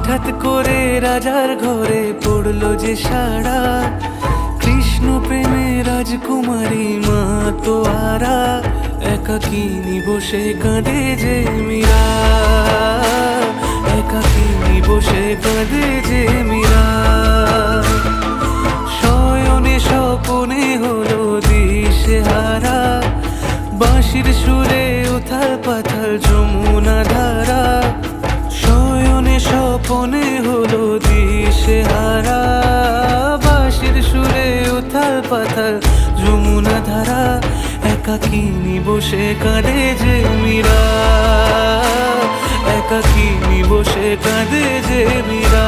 হঠাৎ করে রাজার ঘরে পড়লো যে সাড়া, কৃষ্ণ প্রেমে রাজকুমারী মা তো আরা, একাকিনী বসে কাঁদে যে মীরা, একাকিনী বসে কাঁদে যে মীরা। শয়নে স্বপনে হলো দিশেহারা, বাঁশির সুরে উথাল পাথাল যমুনা ধারা। শয়নে স্বপনে হলো দিশেহারা, বাঁশির সুরে উথাল পাথাল যমুনা ধারা, একাকিনী বসে কাঁদে যে মীরা, একাকিনী বসে কাঁদে যে মীরা।